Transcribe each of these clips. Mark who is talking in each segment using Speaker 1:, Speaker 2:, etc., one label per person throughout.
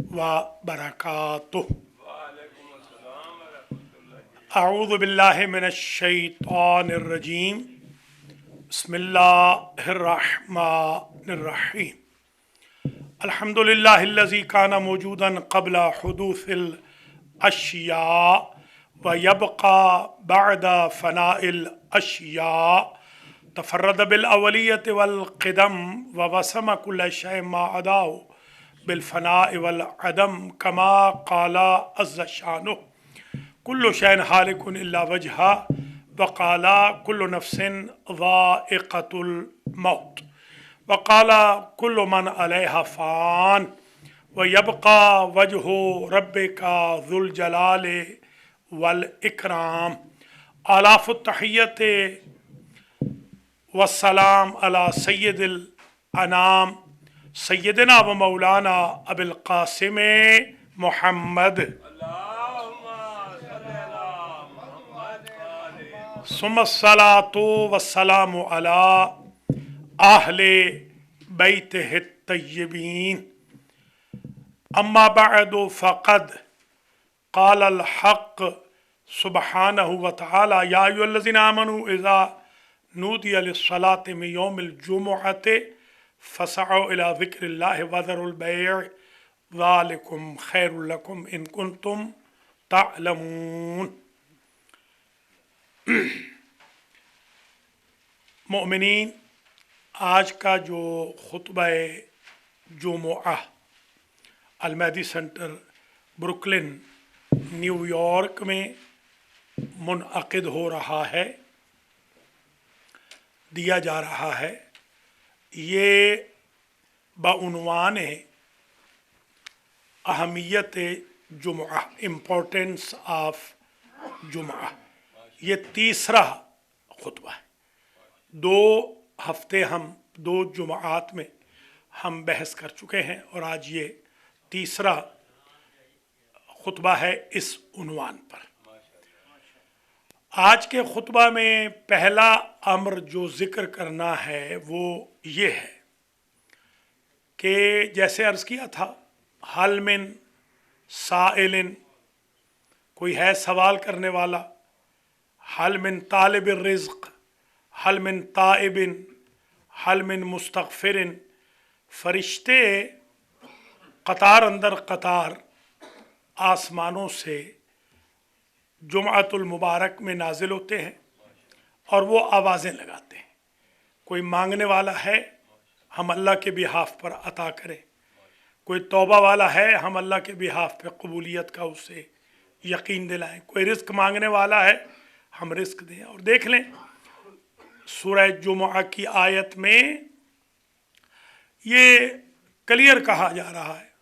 Speaker 1: व बरकातुह। अऊज़ु बिल्लाहि मिनश शैतानिर रजीम। बिस्मिल्लाहिर रहमानिर रहीम। अल्हम्दुलिल्लाहिल्लज़ी काना मौजूदन क़ब्ला हुदूसिल अशिया व यबक़ा बअदा फ़नाइल अशिया तफ़र्रद बिल अवलियत वल क़िदम व वसम कुल्ल शै मा अदाउ बिल फ़नाइ वल अदम कमा क़ाला अज़्ज़ शानुहु कुल्लु शैइन हालिकुन इल्ला वजहा व क़ाला कुल्लु नफ्सिन ज़ाइक़तुल मौत व क़ाला कुल्लु मन अलैहा फ़ान व यबक़ा वजहु रब्बिका ज़ुल जलाले वल इकराम। आलाफ़ुत तहियत वस्सलाम अला सय्यदिल अनाम सय्यदना व मौलाना अबिल क़ासिम मुहम्मद सुम्मस्सलातु वस्सलामु अला आहले बैतिहि तय्यबीन। अम्मा बअदु फ़क़द क़ालल हक़ सुब्हानहु व तआला या अय्युहल्लज़ीना आमनू इज़ा नूदिया लिस्सलाति मिन यौमिल जुमुअति फ़सअउ इला ज़िक्रिल्लाहि व ज़रुल बैअ ज़ालिकुम खैरुल लकुम इन कुंतुम तअलमून। मोमिनीन, आज का जो खुतबा जुमुआ अल-मेहदी सेंटर ब्रुकलिन न्यूयॉर्क में मुनअक़िद हो रहा है, दिया जा रहा है, ये बउनवान अहमियत जुमुआ, इम्पोर्टेंस ऑफ जुमुआ। ये तीसरा खुतबा है। 2 हफ्ते हम 2 जुमुआत में हम बहस कर चुके हैं और आज ये तीसरा खुतबा है इस उन्वान पर। आज के खुतबा में पहला अम्र जो ज़िक्र करना है वो ये है कि जैसे अर्ज़ किया था, हल मिन साइलिन, कोई है सवाल करने वाला, हल मिन तालिबिर रिज़्क़, हल मिन ताइबिन, हल मिन मुस्तग़फ़िरिन। फरिश्ते कतार अंदर कतार आसमानों से जुमअतुल मुबारक में नाजिल होते हैं और वो आवाज़ें लगाते हैं। कोई मांगने वाला है, हम अल्लाह के बिहाफ पर अता करें। कोई तौबा वाला है, हम अल्लाह के बिहाफ पर कबूलियत का उसे यकीन दिलाएं। कोई रिस्क मांगने वाला है, हम रिस्क दें। और देख लें सूरह जुमुआ की आयत में ये क्लियर कहा जा रहा है,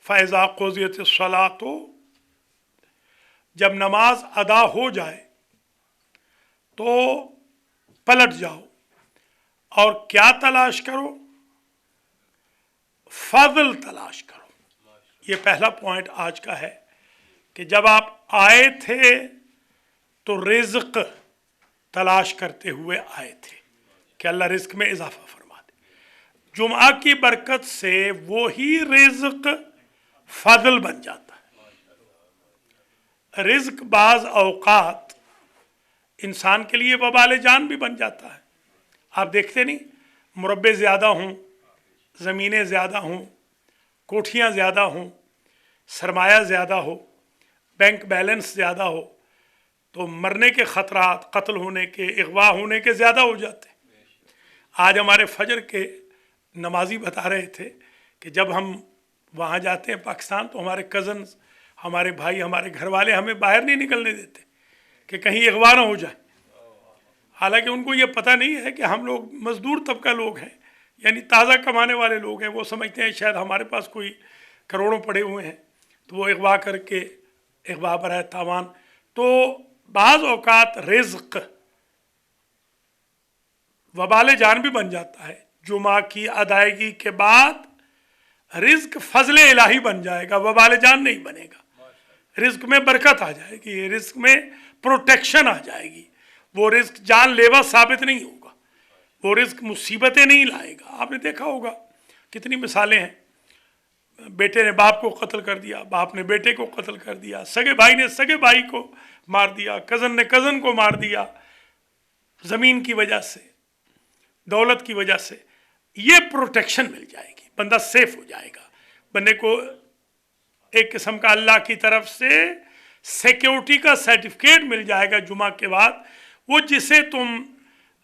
Speaker 1: फ़ैज़ा क़ुज़ियतिस सलातो, जब नमाज अदा हो जाए तो पलट जाओ और क्या तलाश करो? फ़ज़ल तलाश करो। ये पहला पॉइंट आज का है कि जब आप आए थे तो रिज़्क़ तलाश करते हुए आए थे कि अल्लाह रिज़्क़ में इजाफ़ा फरमा दे। जुम्आ की बरकत से वो ही रिज़्क़ फ़ज़ल बन जाता है। रिज़्क़ बाज़ औक़ात इंसान के लिए वबाल जान भी बन जाता है। आप देखते नहीं, मुरब्बे ज़्यादा हों, ज़मीनें ज़्यादा हों, कोठियाँ ज़्यादा हों, सरमाया ज़्यादा हो, बैंक बैलेंस ज़्यादा हो, तो मरने के ख़तरात, कत्ल होने के, अगवा होने के ज़्यादा हो जाते हैं। आज हमारे फजर के नमाजी बता रहे थे कि जब हम वहाँ जाते हैं पाकिस्तान तो हमारे कज़न्स, हमारे भाई, हमारे घर वाले हमें बाहर नहीं निकलने देते कि कहीं अगवा ना हो जाए। हालांकि उनको ये पता नहीं है कि हम लोग मज़दूर तबका लोग हैं, यानी ताज़ा कमाने वाले लोग हैं। वो समझते हैं शायद हमारे पास कोई करोड़ों पड़े हुए हैं तो वो अगवा करके अगवा बराए तावान। तो बाज़ औक़ात रिज़्क़ वबाल जान भी बन जाता है। जुमा की अदायगी के बाद रिज़्क़ फ़ज़ल इलाही बन जाएगा, वबाल जान नहीं बनेगा। रिज़्क़ में बरकत आ जाएगी, रिज़्क़ में प्रोटेक्शन आ जाएगी। वो रिज़्क़ जानलेवा साबित नहीं होगा, वो रिज़्क़ मुसीबतें नहीं लाएगा। आपने देखा होगा कितनी मिसालें हैं। बेटे ने बाप को कत्ल कर दिया, बाप ने बेटे को कत्ल कर दिया, सगे भाई ने सगे भाई को मार दिया, कज़न ने कज़न को मार दिया, ज़मीन की वजह से, दौलत की वजह से, ये प्रोटेक्शन मिल जाएगी, बंदा सेफ हो जाएगा। बंदे को एक किस्म का अल्लाह की तरफ से सिक्योरिटी का सर्टिफिकेट मिल जाएगा जुमा के बाद। वो जिसे तुम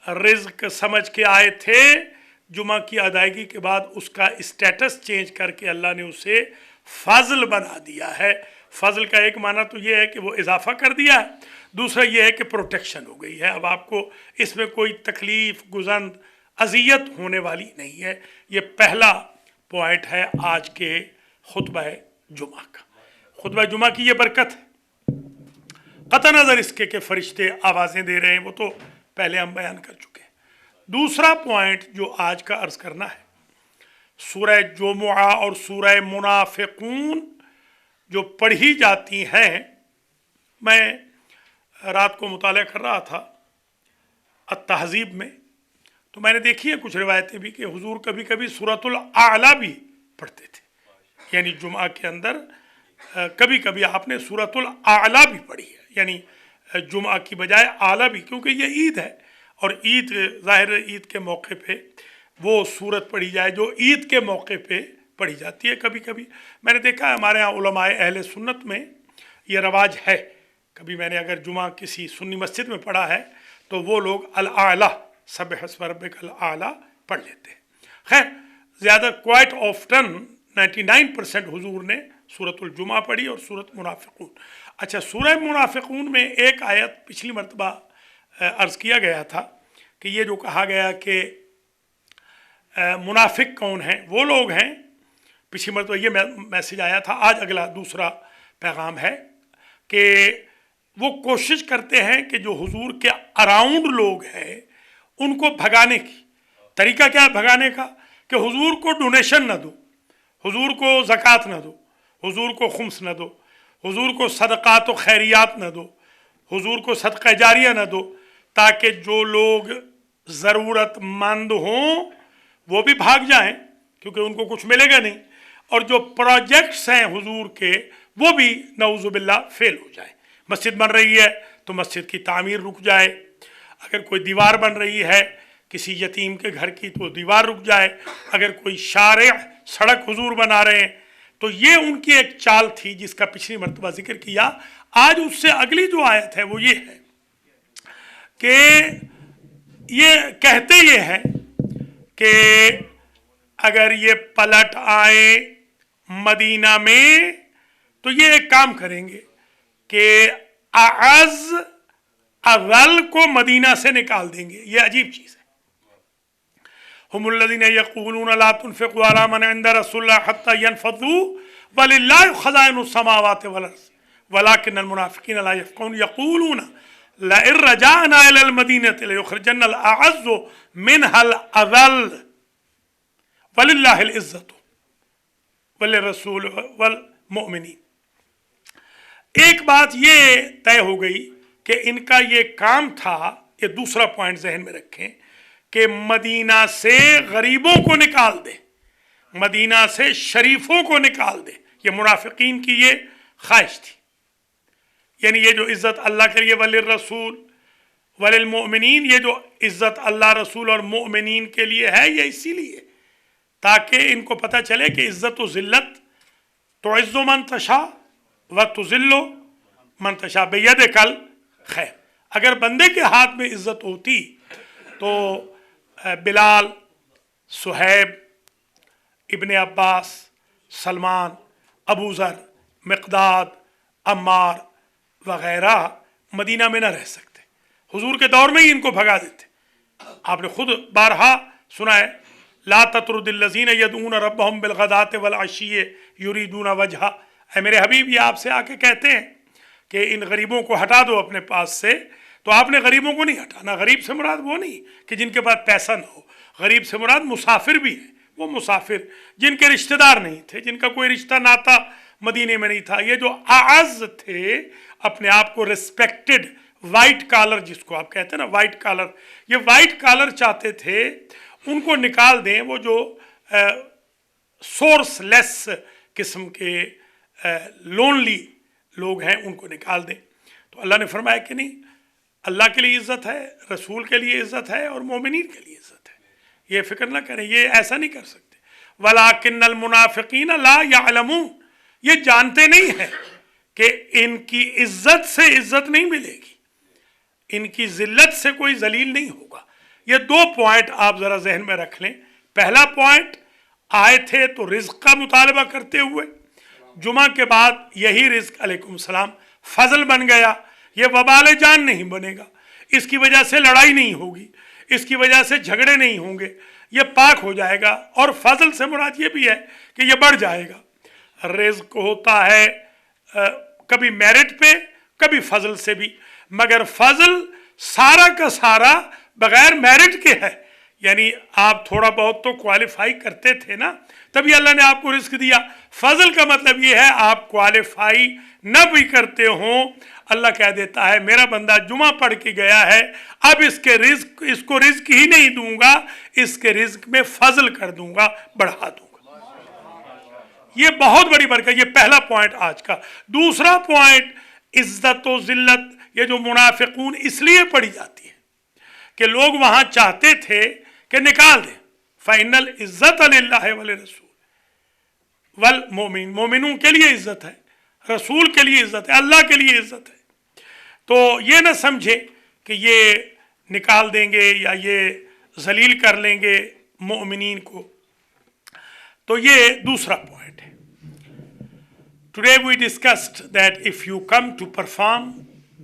Speaker 1: रिज़्क समझ के आए थे, जुमा की अदायगी के बाद उसका स्टेटस चेंज करके अल्लाह ने उसे फाज़ल बना दिया है। फजल का एक माना तो ये है कि वो इजाफा कर दिया है, दूसरा ये है कि प्रोटेक्शन हो गई है। अब आपको इसमें कोई तकलीफ, गुज़न, अजियत होने वाली नहीं है। ये पहला पॉइंट है आज के खुतबा जुमा का। खुतबा जुमा की ये बरकत है, कतई नज़र इसके कि फरिश्ते आवाज़ें दे रहे हैं, वो तो पहले हम बयान कर चुके हैं। दूसरा पॉइंट जो आज का अर्ज़ करना है, सूरह जुमुआ और सूरह मुनाफिकून जो पढ़ी जाती हैं, मैं रात को मुताला कर रहा था अत-तहज़ीब में, तो मैंने देखी है कुछ रिवायतें भी कि हुजूर कभी कभी सूरतुल आला भी पढ़ते थे, यानी जुमा के अंदर कभी कभी आपने सूरतुल आला भी पढ़ी है, यानी जुमा की बजाय आला भी, क्योंकि ये ईद है और ईद ज़ाहिर ईद के मौके पे वो सूरत पढ़ी जाए जो ईद के मौके पे पढ़ी जाती है। कभी कभी मैंने देखा है हमारे यहाँ उलमाए अहले सुन्नत में ये रवाज है, कभी मैंने अगर जुमा किसी सुन्नी मस्जिद में पढ़ा है तो वो लोग अल आला, सब्बिह इसम रब्बिकल आला पढ़ लेते हैं। खैर ज़्यादा क्वाइट ऑफ्टन 99% हुजूर ने सूरतुल जुमा पढ़ी और सूरत मुनाफिकून। अच्छा, सूरह मुनाफिकून में एक आयत पिछली मरतबा अर्ज़ किया गया था कि ये जो कहा गया कि मुनाफिक कौन हैं, वो लोग हैं, पिछली मरतबा ये मैसेज आया था, आज अगला दूसरा पैगाम है कि वो कोशिश करते हैं कि जो हुजूर के अराउंड लोग हैं उनको भगाने की। तरीका क्या है भगाने का? कि हुजूर को डोनेशन न दो, हुजूर को ज़कात न दो, हुजूर को खुम्स न दो, हुजूर को सदक़ात व खैरियात न दो, हुजूर को सदक़ा जारिया न दो, ताकि जो लोग ज़रूरतमंद हों वो भी भाग जाएं क्योंकि उनको कुछ मिलेगा नहीं, और जो प्रोजेक्ट्स हैं हुजूर के वो भी नऊज़ुबिल्लाह फेल हो जाए। मस्जिद बन रही है तो मस्जिद की तामीर रुक जाए, अगर कोई दीवार बन रही है किसी यतीम के घर की तो दीवार रुक जाए, अगर कोई शारे सड़क हुजूर बना रहे हैं तो ये उनकी एक चाल थी जिसका पिछली मरतबा जिक्र किया। आज उससे अगली जो आयत है वो ये है कि ये कहते ये हैं कि अगर ये पलट आए मदीना में तो ये एक काम करेंगे कि अज़ अज़ल को मदीना से निकाल देंगे। ये अजीब चीज़ है। हुमुल्लज़ीना यक़ूलूना ला तुनफ़िक़ू अला मन इंद रसूलिल्लाह हत्ता यनफ़ज़ू वलिल्लाहि ख़ज़ाइनुस समावाति वल अर्ज़ वलाकिन्नल मुनाफ़िक़ीना ला यफ़क़हून यक़ूलूना लइन रजअना इलल मदीनति लयुख़रिजन्नल अअज़्ज़ु मिनहल अज़ल वलिल्लाहिल इज़्ज़तु वलिर्रसूल वल मुअमिनीन। एक बात ये तय हो गई कि इनका ये काम था, ये दूसरा पॉइंट जहन में रखें, कि मदीना से गरीबों को निकाल दे, मदीना से शरीफों को निकाल दे। ये मुनाफिकीन की ये ख्वाहिश थी, यानी ये जो इज़्ज़त अल्लाह के लिए वलिर रसूल वलिल मुअमिनीन, ये जो इज़्ज़त अल्लाह रसूल और मुअमिनीन के लिए है ये इसीलिए ताकि इनको पता चले कि इज़्ज़त व ज़िल्लत तुइज़्ज़ु मन तशा व तुज़िल्लु मन तशा बियदिकल खैर। अगर बंदे के हाथ में इज़्ज़त होती तो बिलाल, सुहैब, इब्ने अब्बास, सलमान, अबू ज़र, मिक़दाद, अम्मार वग़ैरह मदीना में न रह सकते। हुजूर के दौर में ही इनको भगा देते। आपने खुद बारहा सुना है, ला ततरुदिल्लज़ीना यदऊना रब्बहुम बिलग़दाति वल अशिय्यि युरीदूना वजहा। ऐ मेरे हबीब, ये आपसे आके कहते हैं कि इन गरीबों को हटा दो अपने पास से, तो आपने गरीबों को नहीं हटाना। गरीब से मुराद वो नहीं कि जिनके पास पैसा ना हो, गरीब से मुराद मुसाफिर भी है। वो मुसाफिर जिनके रिश्तेदार नहीं थे, जिनका कोई रिश्ता नाता मदीने में नहीं था, ये जो आज़ थे, अपने आप को रिस्पेक्टेड वाइट कॉलर जिसको आप कहते हैं ना वाइट कॉलर, ये वाइट कॉलर चाहते थे, उनको निकाल दें। वो जो सोर्सलेस قسم کے لونلی لوگ ہیں ان کو نکال دیں. تو اللہ نے فرمایا کہ نہیں، اللہ کے لیے عزت ہے، رسول کے لیے عزت ہے اور مومنین کے لیے عزت ہے. یہ فکر نہ کریں، یہ ایسا نہیں کر سکتے. وَلَٰكِنَّ الْمُنَافِقِينَ لَا يَعْلَمُونَ، یہ جانتے نہیں ہیں کہ ان کی عزت سے عزت نہیں ملے گی، ان کی ذلت سے کوئی ذلیل نہیں ہوگا. یہ دو پوائنٹ آپ ذرا ذہن میں رکھ لیں. پہلا پوائنٹ، آئے تھے تو رزق کا مطالبہ کرتے ہوئے، جمعہ کے بعد یہی رزق علیکم السلام فضل بن گیا. یہ وبال جان نہیں بنے گا، اس کی وجہ سے لڑائی نہیں ہوگی، اس کی وجہ سے جھگڑے نہیں ہوں گے، یہ پاک ہو جائے گا. اور فضل سے مراد یہ بھی ہے کہ یہ بڑھ جائے گا. رزق ہوتا ہے کبھی میرٹ پہ کبھی فضل سے بھی، مگر فضل سارا کا سارا بغیر میرٹ کے ہے. یعنی آپ تھوڑا بہت تو کوالیفائی کرتے تھے نا، تبھی اللہ نے آپ کو رزق دیا. فضل کا مطلب یہ ہے آپ کوالیفائی نہ بھی کرتے ہوں، اللہ کہہ دیتا ہے میرا بندہ جمعہ پڑھ کے گیا ہے، اب اس کو رزق ہی نہیں دوں گا، اس کے رزق میں فضل کر دوں گا، بڑھا دوں گا. یہ بہت بڑی برکت. یہ پہلا پوائنٹ آج کا. دوسرا پوائنٹ، عزت و ذلت یہ جو منافقون اس لیے پڑھی جاتی ہے کہ لوگ وہاں چاہتے تھے کہ نکال دیں. فَإِنَّ الْعِزَّةَ لِلَّهِ وَلِلرَّسُولِ وَالْمُؤْمِنِينَ، مومنوں کے لیے عزت ہے، رسول کے لیے عزت ہے، اللہ کے لیے عزت ہے. تو یہ نہ سمجھے کہ یہ نکال دیں گے یا یہ ذلیل کر لیں گے مومنین کو. تو یہ دوسرا پوائنٹ ہے. Today we discussed that if you come to perform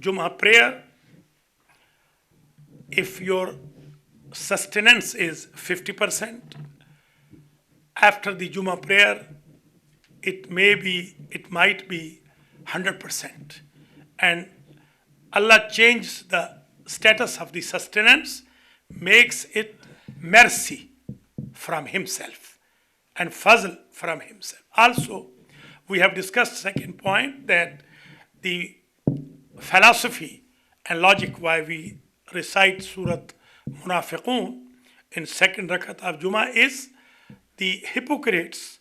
Speaker 1: Jummah prayer, if your sustenance is 50%, after the Jummah prayer, it might be 100%. And Allah changes the status of the sustenance, makes it mercy from Himself and fazl from Himself. Also, we have discussed second point that the philosophy and logic why we recite Surat Munafiqun in second rakat of Jummah is the hypocrites,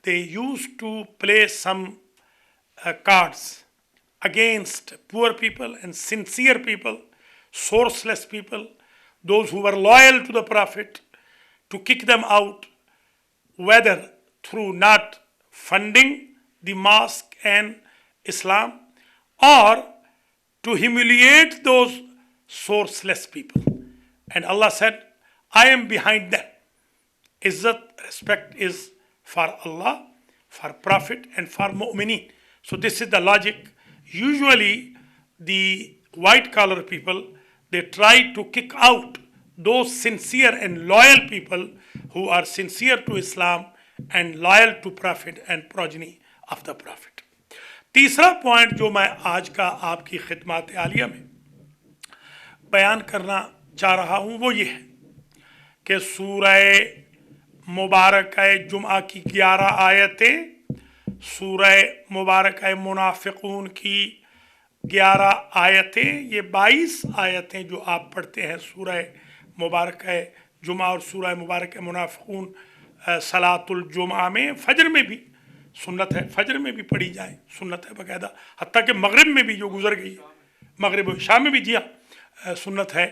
Speaker 1: they used to play some cards against poor people and sincere people, sourceless people, those who were loyal to the Prophet, to kick them out, whether through not funding the mosque and Islam or to humiliate those sourceless people. And Allah said, I am behind them. Izzat, respect is for Allah, for Prophet and for Mu'mineen. So this is the logic. Usually the white collar people, they try to kick out those sincere and loyal people who are sincere to Islam and loyal to Prophet and progeny of the Prophet. تیسرا point جو میں آج کا آپ کی خدمات عالیہ میں بیان کرنا چاہ رہا ہوں وہ یہ ہے کہ سورہ مبارکہ جمعہ کی 11 آیتیں، سورہ مبارکہ منافقون کی 11 آیتیں، یہ 22 آیتیں جو آپ پڑھتے ہیں سورہ مبارکہ جمعہ اور سورہ مبارکہ منافقون صلاۃ الجمعہ میں، فجر میں بھی سنت ہے، فجر میں بھی پڑھی جائیں، سنت ہے باقاعدہ، حتیٰ کہ مغرب میں بھی جو گزر گئی ہے، مغرب و عشاء میں بھی جی ہاں سنت ہے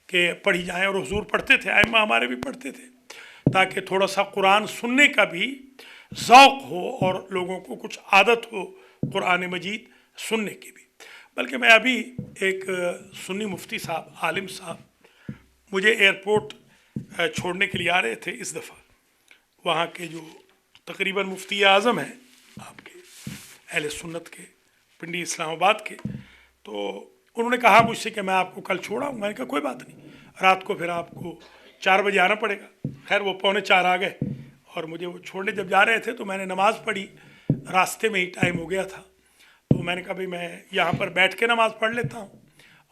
Speaker 1: کہ پڑھی جائیں. اور حضور پڑھتے تھے، ائمہ ہمارے بھی پڑھتے تھے، تاکہ تھوڑا سا قرآن سننے کا بھی ذوق ہو اور لوگوں کو کچھ عادت ہو قرآن مجید سننے کی بھی. بلکہ میں ابھی ایک سنی مفتی صاحب، عالم صاحب مجھے ایئرپورٹ چھوڑنے کے لیے آ رہے تھے اس دفعہ، وہاں کے جو تقریباً مفتی اعظم ہیں آپ کے اہل سنت کے پنڈی اسلام آباد کے، تو انہوں نے کہا مجھ سے کہ میں آپ کو کل چھوڑا ہوں. میں نے کہا کوئی بات نہیں، رات کو پھر آپ کو 4 بجے آنا پڑے گا. خیر وہ 3:45 آ گئے اور مجھے وہ چھوڑنے جب جا رہے تھے تو میں نے نماز پڑھی، راستے میں ہی ٹائم ہو گیا تھا. تو میں نے کہا بھائی میں یہاں پر بیٹھ کے نماز پڑھ لیتا ہوں،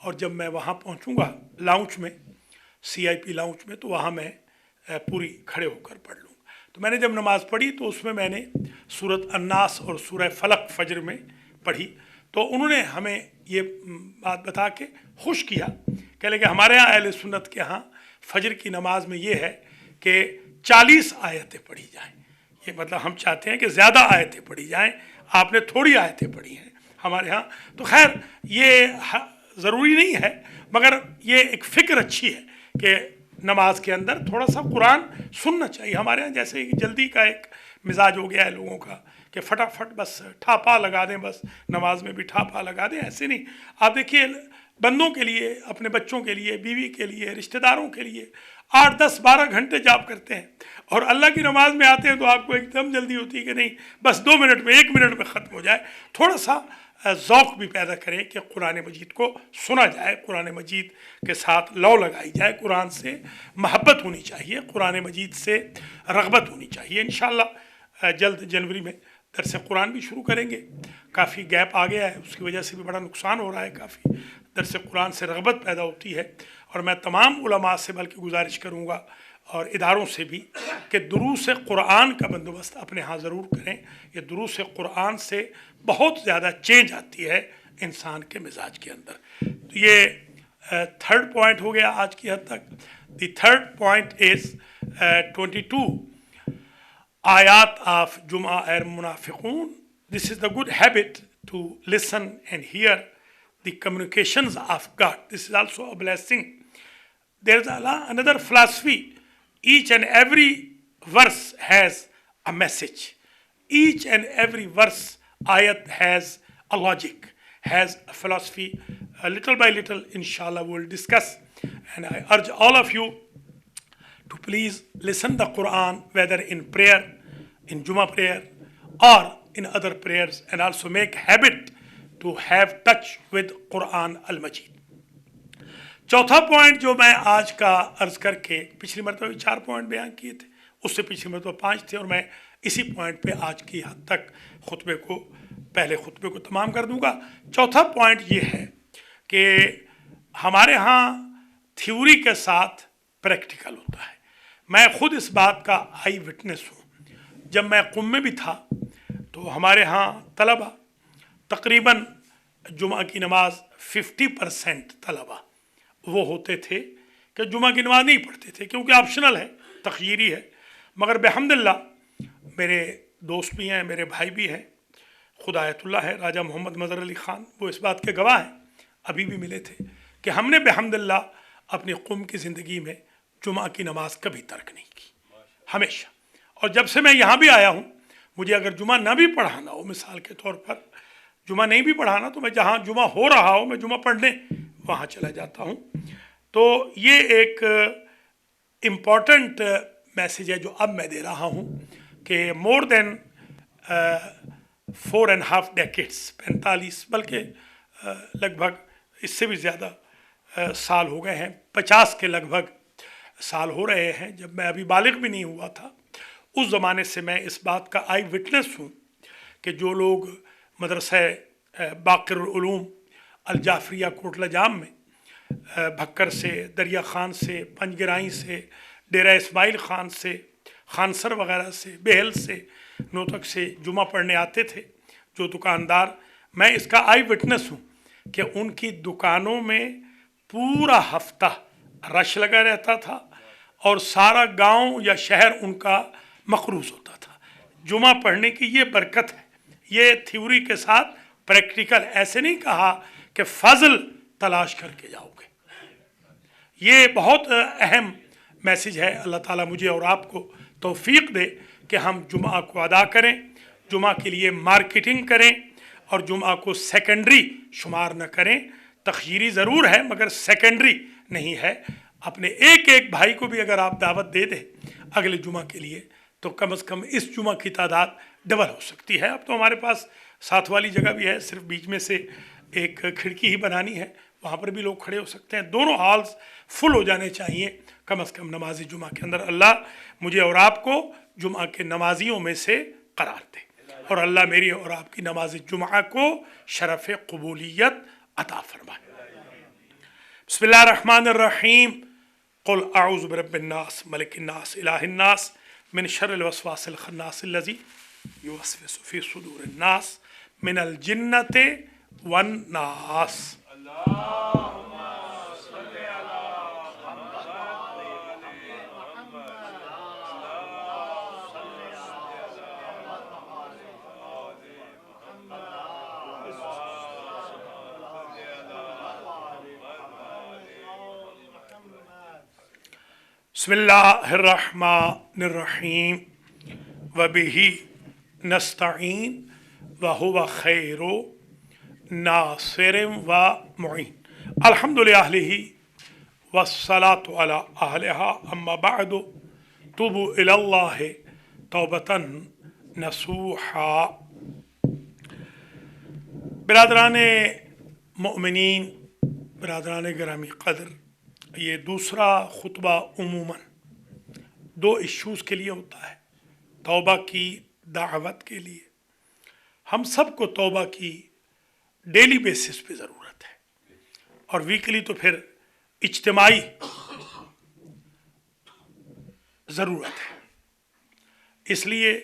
Speaker 1: اور جب میں وہاں پہنچوں گا لاؤنج میں، CIP لاؤنج میں، تو وہاں میں پوری کھڑے ہو کر پڑھ لوں. تو میں نے جب نماز پڑھی تو اس میں نے سورۃ الناس اور سورہ فلق فجر میں پڑھی. تو انہوں نے ہمیں یہ بات بتا کے خوش کیا، کہہ لیں کہ ہمارے ہاں اہل سنت کے ہاں فجر کی نماز میں یہ ہے کہ 40 آیتیں پڑھی جائیں، ये मतलब हम चाहते हैं कि ज़्यादा आयतें पढ़ी जाएं, आपने थोड़ी आयतें पढ़ी हैं हमारे यहाँ। तो खैर ये ज़रूरी नहीं है, मगर ये एक फ़िक्र अच्छी है कि नमाज के अंदर थोड़ा सा कुरान सुनना चाहिए। हमारे यहाँ जैसे जल्दी का एक मिजाज हो गया है लोगों का कि फटाफट बस ठापा लगा दें, बस नमाज में भी ठापा लगा दें, ऐसे नहीं। आप देखिए बंदों के लिए, अपने बच्चों के लिए, बीवी के लिए, रिश्तेदारों के लिए 8, 10, 12 घंटे जाप करते हैं, और अल्लाह की नमाज में आते हैं तो आपको एकदम जल्दी होती है कि नहीं बस 2 मिनट में, 1 मिनट में ख़त्म हो जाए। थोड़ा सा ज़ौक़ भी पैदा करें कि कुरान मजीद को सुना जाए, कुरान मजीद के साथ लौ लगाई जाए, कुरान से महब्बत होनी चाहिए, कुरान मजीद से रग़बत होनी चाहिए। इंशाअल्लाह जल्द जनवरी में दरस कुरान भी शुरू करेंगे। काफ़ी गैप आ गया है, उसकी वजह से भी बड़ा नुकसान हो रहा है, काफ़ी दरस कुरान से रग़बत पैदा होती है। और मैं तमाम उलमा से बल्कि गुजारिश करूँगा और इदारों से भी कि दुरूस कुरान का बंदोबस्त अपने यहाँ ज़रूर करें। ये दुरूस कुरान से बहुत ज़्यादा चेंज आती है इंसान के मिजाज के अंदर। तो ये थर्ड पॉइंट हो गया आज की हद तक। द थर्ड पॉइंट इज़ 22 आयात ऑफ जुमा और मुनाफिकून। This is the good habit to listen and hear the communications of God. This is also a blessing. There is another philosophy. Each and every verse has a message. Each and every verse, ayat, has a logic, has a philosophy. Little by little, inshallah, we'll discuss. And I urge all of you to please listen the Quran, whether in prayer, in Jummah prayer, or in other prayers, and also make habit to have touch with Quran al-Majid. चौथा point जो मैं आज का अर्ज करके, पिछली मरतबा भी 4 पॉइंट बयान किए थे, उससे पिछली मरतबा 5 थे, और मैं इसी पॉइंट पे आज की हद तक पहले खुतबे को तमाम कर दूंगा। चौथा पॉइंट ये है कि हमारे यहाँ थ्योरी के साथ प्रैक्टिकल होता है। मैं खुद इस बात का आई विटनेस हूँ। जब मैं कुम में भी था तो हमारे यहाँ तलबा तकरीबन जुमा की नमाज 50% तलबा वो होते थे कि जुमा की नमाज नहीं पढ़ते थे, क्योंकि ऑप्शनल है, तखयीरी है। मगर बेहम्दुलिल्लाह मेरे दोस्त भी हैं, मेरे भाई भी हैं, खुद आयतुल्लाह है राजा मोहम्मद मज़हर अली ख़ान, वो इस बात के गवाह हैं, अभी भी मिले थे, कि हमने बेहम्दुलिल्लाह अपनी कुम की ज़िंदगी में जुमा की नमाज कभी तर्क नहीं की, हमेशा। और जब से मैं यहाँ भी आया हूँ, मुझे अगर जुमा ना भी पढ़ाना हो, मिसाल के तौर पर जुमा नहीं भी पढ़ाना, तो मैं जहाँ जुमा हो रहा हो मैं जुमा पढ़ने वहाँ चला जाता हूँ। तो ये एक इम्पॉर्टेंट मैसेज है जो अब मैं दे रहा हूँ कि मोर देन 4.5 डेकेड्स, 45 बल्कि लगभग इससे भी ज़्यादा साल हो गए हैं, 50 के लगभग साल हो रहे हैं, जब मैं अभी बालिग भी नहीं हुआ था। उस ज़माने से मैं इस बात का आई विटनेस हूँ कि जो लोग मदरसा बाक़िर उलूम अल जाफ़रिया कोटला जाम में भक्कर से, दरिया ख़ान से, पंजगराई से, डेरा इस्माइल ख़ान से, खानसर वग़ैरह से, बेहल से, नोतक से जुमा पढ़ने आते थे जो दुकानदार, मैं इसका आई विटनेस हूँ कि उनकी दुकानों में पूरा हफ्ता रश लगा रहता था और सारा गांव या शहर उनका मक़रूज़ होता था। जुमा पढ़ने की ये बरकत है। ये थ्योरी के साथ प्रैक्टिकल, ऐसे नहीं कहा कि फ़ज़ल तलाश करके जाओगे। ये बहुत अहम मैसेज है। अल्लाह ताला मुझे और आपको तौफ़ीक़ दे कि हम जुमा को अदा करें, जुमा के लिए मार्केटिंग करें और जुमा को सेकेंडरी शुमार न करें। तखयीरी ज़रूर है मगर सेकेंडरी नहीं है। अपने एक एक भाई को भी अगर आप दावत दे दें अगले जुमा के लिए, तो कम से कम इस जुमा की तादाद डबल हो सकती है। अब तो हमारे पास साथ वाली जगह भी है, सिर्फ बीच में से एक खिड़की ही बनानी है, वहाँ पर भी लोग खड़े हो सकते हैं। दोनों हॉल्स फुल हो जाने चाहिए कम से कम नमाजी जुमा के अंदर। अल्लाह मुझे और आपको जुमा के नमाजियों में से करार दे, और अल्लाह मेरी और आपकी नमाज जुमा को शरफ़ क़बूलियत अता फरमाए। बिस्मिल्लाहिर्रहमानिर्रहीम। क़ुल अऊज़ु बिरब्बिन्नास मलिकिन्नास इलाहिन्नास मिन शर्रिल वस्वासिल खन्नासिल्लज़ी युवस्विसु फ़ी सुदूरिन्नास मिनल जिन्नति वन्नास। बिस्मिल्लाहिर्रहमानिर्रहीम वबिही नस्तईन वहुव खैरु नासिरिम व मुईन अल्हम्दुलिल्लाह वस्सलातु अला अहलिहा अम्मा बअदु तुबु इलल्लाहि तौबतन नसूहा। बिरादरान मोमिनीन, बिरादरान गिरामी क़द्र, ये दूसरा खुतबा उमूमन दो इश्यूज़ के लिए होता है। तौबा की दावत के लिए हम सबको तौबा की डेली बेसिस पे ज़रूरत है, और वीकली तो फिर इज्तिमाई ज़रूरत है, इसलिए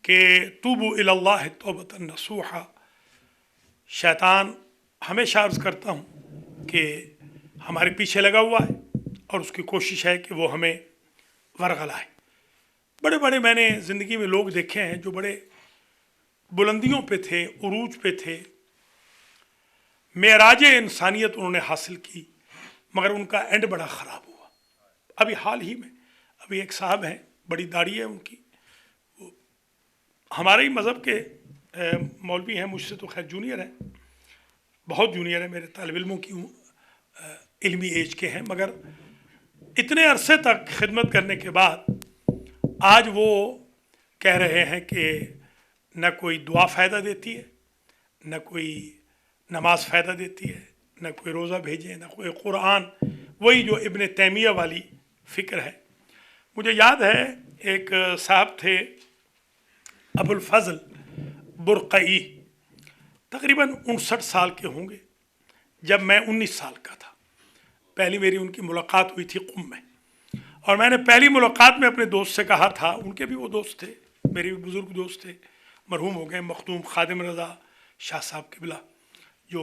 Speaker 1: कि तूबू इलल्लाह तौबतन नसूहा। शैतान हमेशा अर्ज़ करता हूँ कि हमारे पीछे लगा हुआ है और उसकी कोशिश है कि वो हमें वरगलाए। बड़े बड़े मैंने ज़िंदगी में लोग देखे हैं जो बड़े बुलंदियों पे थे, उरूज पे थे, मेराजे इंसानियत उन्होंने हासिल की, मगर उनका एंड बड़ा ख़राब हुआ। अभी हाल ही में अभी एक साहब हैं, बड़ी दाढ़ी है उनकी, वो हमारे ही मज़हब के मौलवी हैं, मुझसे तो खैर जूनियर हैं, बहुत जूनियर है, मेरे तालिब इल्मों की इल्मी एज के हैं, मगर इतने अरसे तक खिदमत करने के बाद आज वो कह रहे हैं कि न कोई दुआ फ़ायदा देती है, न कोई नमाज फ़ायदा देती है, न कोई रोज़ा भेजे, न कोई क़ुरान। वही जो इब्न तैमिया वाली फ़िक्र है। मुझे याद है एक साहब थे अबुल फ़ज़ल बुरक़ई, तकरीबन 59 साल के होंगे जब मैं 19 साल का था। पहली मेरी उनकी मुलाकात हुई थी क़ुम में, और मैंने पहली मुलाकात में अपने दोस्त से कहा था, उनके भी वो दोस्त थे, मेरे भी बुज़ुर्ग दोस्त थे, मरहूम हो गए, मखदूम खादिम रज़ा शाह साहब क़िबला, जो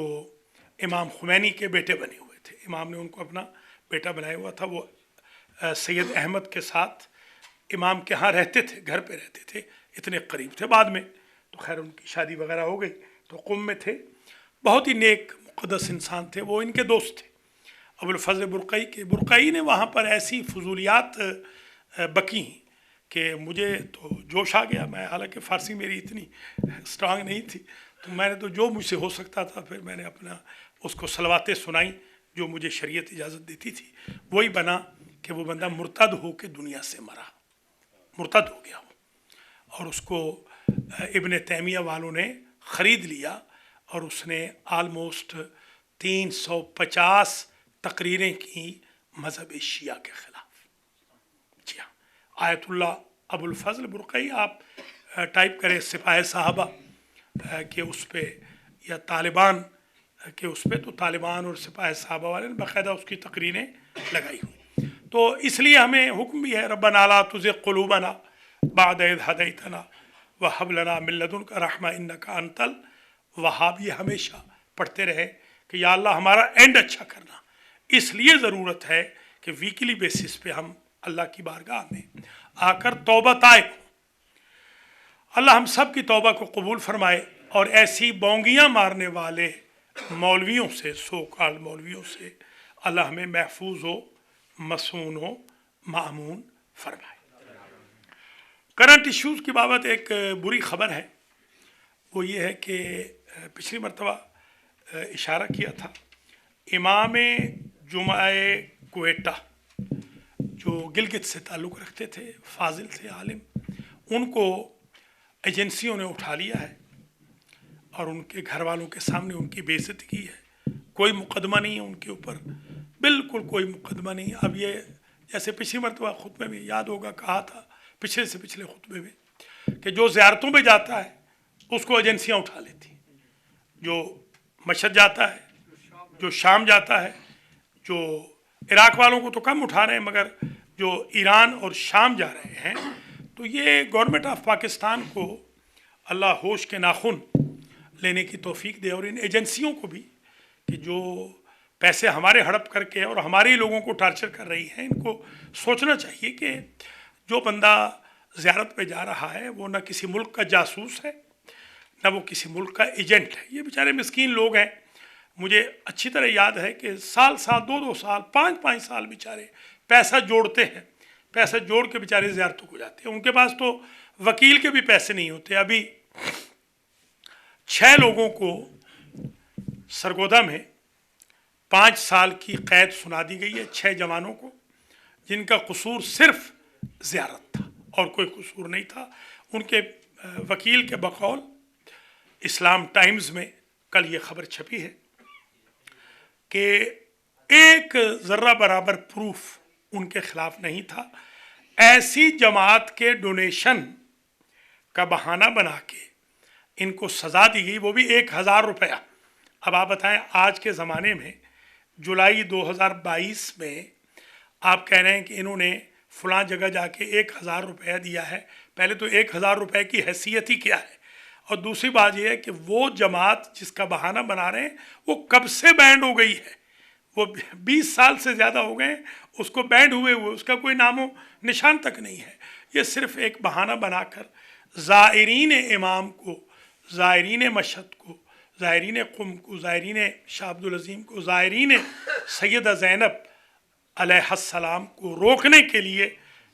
Speaker 1: इमाम खुमैनी के बेटे बने हुए थे। इमाम ने उनको अपना बेटा बनाया हुआ था। वो सैयद अहमद के साथ इमाम के यहाँ रहते थे, घर पे रहते थे, इतने करीब थे। बाद में तो खैर उनकी शादी वगैरह हो गई, तो क़ुम में थे। बहुत ही नेक मुक़द्दस इंसान थे, वो इनके दोस्त थे अबुल फ़ज़ल बुरक़ई के। बुरक़ई ने वहाँ पर ऐसी फजूलियात बकी कि मुझे तो जोश आ गया। मैं, हालांकि फ़ारसी मेरी इतनी स्ट्रांग नहीं थी, तो मैंने तो जो मुझसे हो सकता था फिर मैंने अपना उसको सलवातें सुनाई जो मुझे शरीयत इजाज़त देती थी। वही बना कि वो बंदा मुर्तद हो के दुनिया से मरा, मुर्तद हो गया वो, और उसको इब्न तैमिया वालों ने ख़रीद लिया, और उसने आलमोस्ट 350 तकरीरें की मज़हब शिया के ख़िलाफ़। जी हाँ, आयतुल्ला अबुल फ़ज़ल बुरक़ई, आप टाइप करें सिपाही साहबा के उस पर या तालिबान के उस पर, तो तालिबान और सिपाही साहबा वाले ने बाकायदा उसकी तकरीरें लगाई हुई। तो इसलिए हमें हुक्म भी है, रब्बना ला तुज़िग़ क़ुलूबना बअद इज़ हदैतना व हब लना मिन लदुनका रहमा इन्नका अंतल वहाब। ये हमेशा पढ़ते रहे कि या अल्लाह हमारा एंड अच्छा करना। इसलिए ज़रूरत है कि वीकली बेसिस पे हम अल्लाह की बारगाह में आकर तौबा ताइब हों। अल्लाह हम सब की तौबा को कबूल फरमाए, और ऐसी बोंगियाँ मारने वाले मौलवियों से, सो कॉल्ड मौलवियों से अल्लाह हमें महफूज हो, मसून हो, मामून फरमाए। करंट इश्यूज़ की बाबत एक बुरी ख़बर है, वो ये है कि पिछली मरतबा इशारा किया था, इमाम जुमाए क्वेटा जो गिलगित से ताल्लुक़ रखते थे, फाजिल थे, आलिम, उनको एजेंसियों ने उठा लिया है और उनके घर वालों के सामने उनकी बेइज्जती की है। कोई मुकदमा नहीं है उनके ऊपर, बिल्कुल कोई मुकदमा नहीं। अब ये जैसे पिछली मरतबा खुतबे में याद होगा कहा था, पिछले से पिछले खुतबे में, कि जो ज़ियारतों पे जाता है उसको एजेंसियां उठा लेती, जो मशहद जाता है, जो शाम जाता है, जो इराक़ वालों को तो कम उठा रहे हैं, मगर जो ईरान और शाम जा रहे हैं, तो ये गवर्नमेंट ऑफ पाकिस्तान को अल्लाह होश के नाखून लेने की तौफीक दे, और इन एजेंसियों को भी कि जो पैसे हमारे हड़प करके और हमारे ही लोगों को टार्चर कर रही हैं, इनको सोचना चाहिए कि जो बंदा ज़ियारत पे जा रहा है वो न किसी मुल्क का जासूस है, न वो किसी मुल्क का एजेंट है। ये बेचारे मिस्कीन लोग हैं। मुझे अच्छी तरह याद है कि साल साल, 2-2 साल, 5-5 साल बेचारे पैसा जोड़ते हैं, पैसा जोड़ के बेचारे ज़ियारतों को जाते हैं। उनके पास तो वकील के भी पैसे नहीं होते। अभी 6 लोगों को सरगोदा में 5 साल की कैद सुना दी गई है, 6 जवानों को, जिनका कसूर सिर्फ ज़ियारत था और कोई कसूर नहीं था। उनके वकील के बकौल इस्लाम टाइम्स में कल ये खबर छपी है कि एक ज़र्रा बराबर प्रूफ उनके खिलाफ नहीं था। ऐसी जमात के डोनेशन का बहाना बना के इनको सज़ा दी गई, वो भी 1000 रुपया। अब आप बताएं, आज के ज़माने में जुलाई 2022 में आप कह रहे हैं कि इन्होंने फ़लाँ जगह जाके 1000 रुपया दिया है। पहले तो 1000 रुपये की हैसियत ही क्या है, और दूसरी बात यह है कि वो जमात जिसका बहाना बना रहे हैं वो कब से बैंड हो गई है। वो 20 साल से ज़्यादा हो गए उसको बैंड हुए, उसका कोई नामो निशान तक नहीं है। ये सिर्फ एक बहाना बनाकर ज़ायरीन इमाम को, ज़ायरीन मशहद को, ज़ायरीन क़ुम को, ज़ायरीन शाह अब्दुल अज़ीम को, ज़ायरीन सैयदा ज़ैनब अलैहिस्सलाम को रोकने के लिए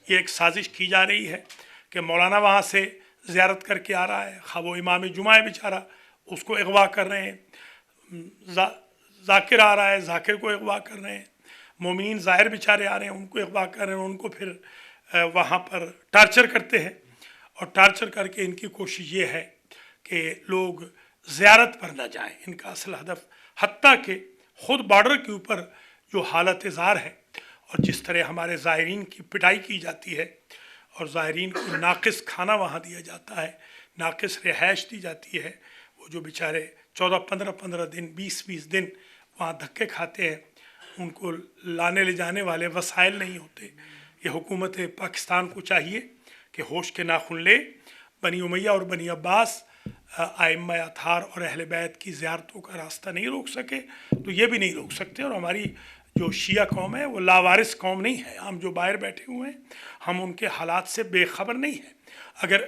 Speaker 1: ये एक साजिश की जा रही है कि मौलाना वहाँ से ज़ियारत करके आ रहा है, खा वो इमाम जुमा है बेचारा, उसको अगवा कर रहे हैं। ज़ाकिर आ रहा है, ज़ाकिर को अगवा कर रहे हैं। मोमिनीन ज़ाहिर बेचारे आ रहे हैं, उनको अगवा कर रहे हैं, उनको फिर वहाँ पर टार्चर करते हैं। और टार्चर करके इनकी कोशिश ये है कि लोग ज़ियारत पर न जाएं। इनका असल हदफ, हत्ता कि ख़ुद बॉर्डर के ऊपर जो हालत ज़ार है और जिस तरह हमारे ज़ायरीन की पिटाई की जाती है और ज़ायरीन को नाक़िस खाना वहाँ दिया जाता है, नाक़िस रिहाइश दी जाती है, वो जो बेचारे 14-15 दिन, 20-20 दिन वहाँ धक्के खाते हैं, उनको लाने ले जाने वाले वसाइल नहीं होते। ये हुकूमत पाकिस्तान को चाहिए कि होश के नाखुन ले, बनी उमैया और बनी अब्बास, आइम्मा अताहार और अहले बैत की ज़ियारतों का रास्ता नहीं रोक सके तो ये भी नहीं रोक सकते। और हमारी जो शिया कौम है वो लावारिस कौम नहीं है। हम जो बाहर बैठे हुए हैं, हम उनके हालात से बेखबर नहीं हैं। अगर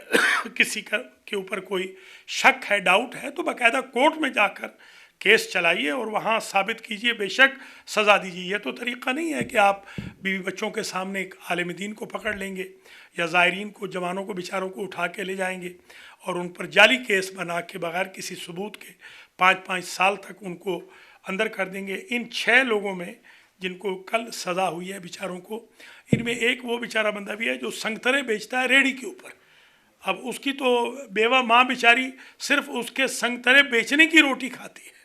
Speaker 1: किसी के ऊपर कोई शक है, डाउट है, तो बाकायदा कोर्ट में जाकर केस चलाइए और वहाँ साबित कीजिए, बेशक सज़ा दीजिए। ये तो तरीक़ा नहीं है कि आप बीवी बच्चों के सामने एक आलिम दीन को पकड़ लेंगे या ज़ायरीन को, जवानों को, बेचारों को उठा के ले जाएंगे और उन पर जाली केस बना के बग़ैर किसी सबूत के 5-5 साल तक उनको अंदर कर देंगे। इन 6 लोगों में जिनको कल सज़ा हुई है बेचारों को, इनमें एक वो बेचारा बंदा भी है जो संगतरे बेचता है रेडी के ऊपर। अब उसकी तो बेवा माँ बेचारी सिर्फ उसके संगतरे बेचने की रोटी खाती है,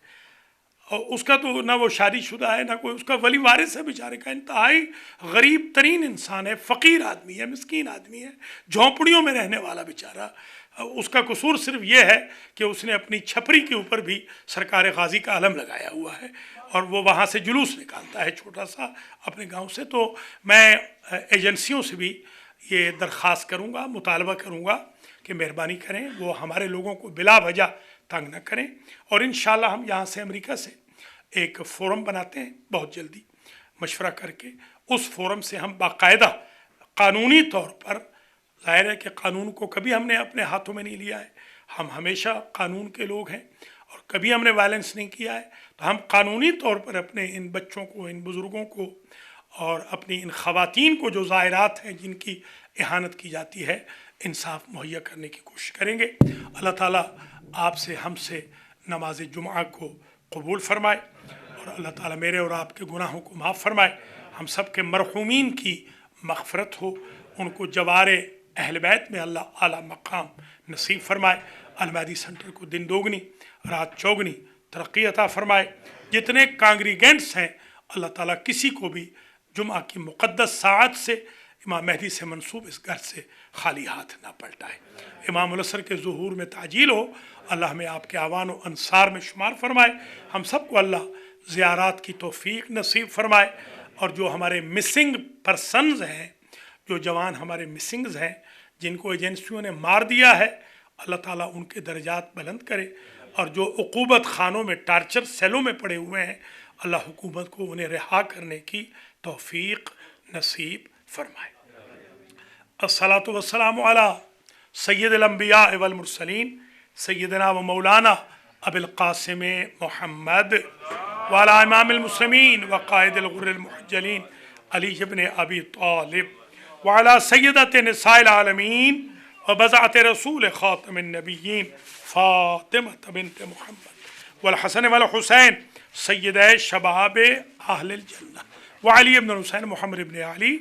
Speaker 1: और उसका तो ना वो शादीशुदा है, ना कोई उसका वली वारिस है बेचारे का। इंतहाई गरीब तरीन इंसान है, फ़कीर आदमी है, मिस्कीन आदमी है, झोंपड़ियों में रहने वाला बेचारा। उसका कसूर सिर्फ ये है कि उसने अपनी छपरी के ऊपर भी सरकार गाजी का अलम लगाया हुआ है और वो वहाँ से जुलूस निकालता है छोटा सा अपने गांव से। तो मैं एजेंसियों से भी ये दरख्वास्त करूँगा, मुतालबा करूँगा कि मेहरबानी करें, वो हमारे लोगों को बिला वजह तंग न करें। और इंशाअल्लाह हम यहाँ से अमेरिका से एक फ़ोरम बनाते हैं बहुत जल्दी मशवरा करके। उस फ़ोरम से हम बाकायदा कानूनी तौर पर, ज़ाहिर है कि कानून को कभी हमने अपने हाथों में नहीं लिया है, हम हमेशा कानून के लोग हैं और कभी हमने वायलेंस नहीं किया है, तो हम कानूनी तौर पर अपने इन बच्चों को, इन बुज़ुर्गों को और अपनी इन ख़वातीन को जो ज़ायरात हैं जिनकी इहानत की जाती है, इंसाफ मुहैया करने की कोशिश करेंगे। अल्लाह ताला आपसे, हमसे नमाज जुमा को कबूल फरमाए और अल्लाह ताला मेरे और आपके गुनाहों को माफ़ फरमाए। हम सब के मरहूमीन की मग़फ़रत हो, उनको जवारे अहल बैत में अल्लाह आला मकाम नसीब फरमाए। अलमहदी सेंटर को दिन दोगुनी रात चौगुनी तरक्की अता फरमाए। जितने कांग्रीगेंट्स हैं, अल्लाह ताला किसी को भी जुमा की मुक़द्दस साअत से, इमाम महदी से मंसूब इस घर से खाली हाथ ना पलटाए। इमाम अल-असर के ज़ुहूर में ताजील हो। अल्लाह हमें आपके आवान व अंसार में शुमार फरमाए। हम सब को अल्लाह ज़ियारात की तौफ़ीक नसीब फरमाए। और जो हमारे मिसिंग पर्सनस हैं, जो जवान हमारे मिसिंग्स हैं, जिनको एजेंसियों ने मार दिया है, अल्लाह ताला उनके दर्जात बुलंद करे। और जो उक़ूबत खानों में, टार्चर सेलों में पड़े हुए हैं, अल्लाह हुकूमत को उन्हें रिहा करने की तौफ़ीक नसीब फरमाए। अस्सलातु वस्सलामु अला सय्यिदिल अंबिया वल मुरसलीन सय्यिदना व मौलाना अबिल क़ासिम मुहम्मद व अला इमामिल मुस्लिमीन व क़ाइदिल गुर्रिल मुहज्जलीन علی بن ابی طالب وعلى سیدۃ نساء العالمین وبضعۃ رسول خاتم النبیین فاطمہ بنت محمد والحسن والحسین سیدہ شباب اہل الجنہ وعلی بن الحسین محمد بن علی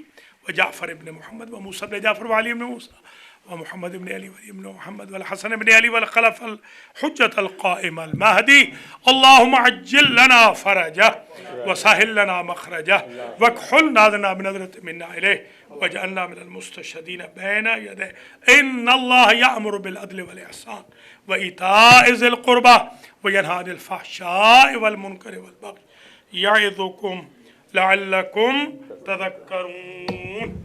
Speaker 1: وجعفر بن محمد وموسى بن جعفر وعلی بن موسى ومحمد بن علي وعلي بن محمد والحسن بن علي والخلف الحجة القائم المهدي اللهم عجل لنا فرجه وسهل لنا مخرجه واكحلنا لنا بنظرة منا إليه واجعلنا من المستشهدين بين يديه إن الله يأمر بالعدل والإحسان وإيتاء ذي القربى وينهى عن الفحشاء والمنكر والبغي يعظكم لعلكم تذكرون.